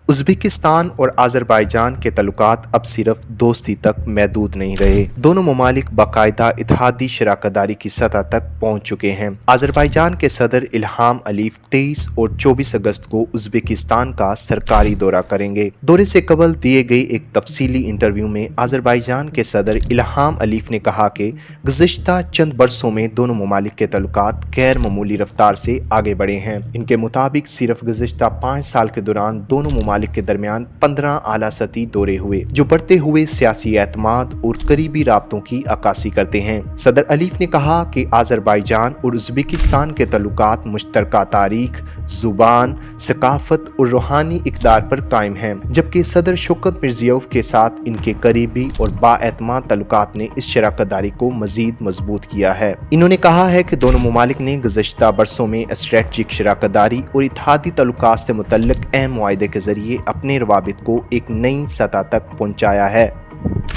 Uzbekistan और Azerbaijan के तल्लुकात अब सिर्फ दोस्ती तक महदूद नहीं रहे। दोनों ममालिक बाकायदा इत्तेहादी शराकतदारी की सतह तक पहुंच चुके हैं। आज़रबाईजान के सदर इल्हाम अलीव 23 और 24 अगस्त को उज़्बेकिस्तान का सरकारी दौरा करेंगे। दौरे से कबल दिए गए एक तफसीली इंटरव्यू में आज़रबाईजान के सदर इल्हाम अलीव ने कहा कि गुज़िश्ता चंद बरसों में दोनों ममालिक के तल्लुकात गैर मामूली रफ्तार से आगे बढ़े हैं। इनके मुताबिक सिर्फ गुज़िश्ता 5 साल के दौरान दोनों ममालिक के दरमियान 15 आला सतही दौरे हुए, जो बढ़ते हुए सियासी एतमाद और करीबी राब्तों की अक्कासी करते हैं। सदर अलीफ ने कहा कि आज़रबाईजान और उज़्बेकिस्तान के तल्लुकात मुश्तरका तारीख, जुबान, सकाफत और रूहानी इक़दार पर कायम हैं, जबकि सदर शौकत मिर्ज़ियोयेव के साथ इनके करीबी और बाएतमाद तल्लुकात ने इस शराकतदारी को मज़ीद मजबूत किया है। इन्होंने कहा है कि दोनों ममालिक ने गुज़श्ता बरसों में स्ट्रेटजिक शराकतदारी और इत्तेहादी तल्लुकात से मुतल्लिक अहम मुआहदे के जरिए अपने रवाबित को एक नई सतह तक पहुँचाया है।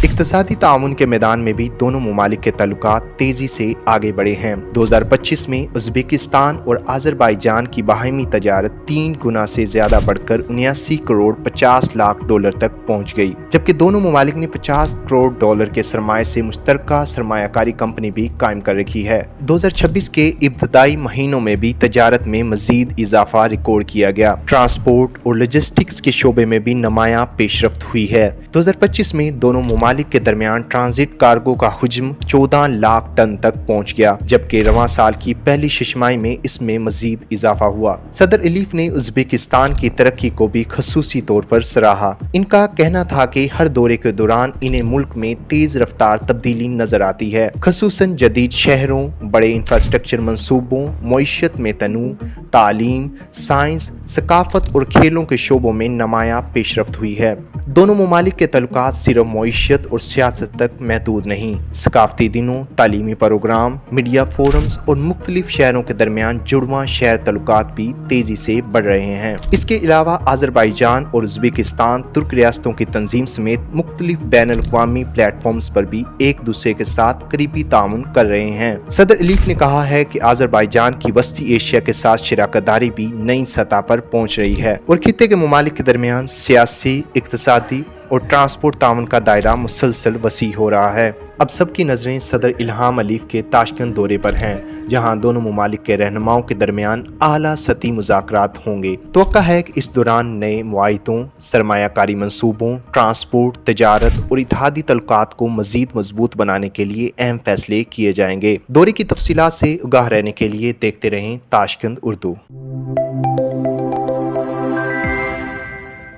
इक़्तिसादी ताउन के मैदान में भी दोनों ममालिक के तल्लुकात तेज़ी से आगे बढ़े हैं। 2025 में उज़्बेकिस्तान और आज़रबाईजान की बाहमी तजारत 3 गुना से ज़्यादा बढ़कर 79 करोड़ 50 लाख डॉलर तक पहुँच गई, जबकि दोनों ममालिक ने 50 करोड़ डॉलर के सरमाए से मुश्तरका सरमायाकारी कंपनी भी कायम कर रखी है। 2026 के इब्तदाई महीनों में भी तजारत में मज़ीद इजाफा रिकॉर्ड किया गया। ट्रांसपोर्ट और लॉजिस्टिक्स के शोबे में भी नुमायां पेशरफ्त हुई है। 2025 में दोनों ममालिक के दरमियान ट्रांजिट कार्गो का हुज्म 14 लाख टन तक पहुंच गया, जबकि रवां साल की पहली छमाही में इसमें मजीद इजाफा हुआ। सदर अलीफ ने उज़्बेकिस्तान की तरक्की को भी खसूसी तौर पर सराहा। इनका कहना था कि हर दौरे के दौरान इन्हें मुल्क में तेज रफ्तार तब्दीली नजर आती है, खसूसन जदीद शहरों, बड़े इंफ्रास्ट्रक्चर मंसूबों, मईशत में तनू, तालीम, साइंस, सकाफत और खेलों के शोबों में नुमायां पेशरफ्त हुई है। दोनों ममालिक के तल्लुकात सिर्फ मईशत और सियासत तक महदूद नहीं, सकाफती दिनों, तालीमी प्रोग्राम, मीडिया फोरम्स और मुख्तलिफ शहरों के दरमियान जुड़वां शहर तल्लुकात भी तेजी से बढ़ रहे हैं। इसके अलावा आज़रबाईजान और उज़्बेकिस्तान तुर्क रियासतों की तंजीम समेत मुख्तलिफ बैनुल-अक़वामी प्लेटफॉर्म्स पर भी एक दूसरे के साथ करीबी ताउन कर रहे हैं। सदर अलीफ ने कहा है कि आज़रबाईजान की वस्ती एशिया के साथ शराकतदारी भी नई सतह पर पहुंच रही है और खित्ते के ममालिक के दरमियान सियासी, इक़्तिसादी और ट्रांसपोर्ट ताउन का दायरा मुसलसल वसी हो रहा है। अब सबकी नज़रें सदर इल्हाम अलीफ के ताशकंद दौरे पर हैं, जहां दोनों ममालिक के रहनुमाओं के दरमियान आला सतही मुज़ाकरात होंगे। तवक्का है कि इस दौरान नए मुआहिदों, सरमायाकारी मंसूबों, ट्रांसपोर्ट, तजारत और इत्तेहादी तल्लुकात को मज़ीद मजबूत बनाने के लिए अहम फैसले किए जाएंगे। दौरे की तफसीलात से आगाह रहने के लिए देखते रहें ताशकंद उर्दू।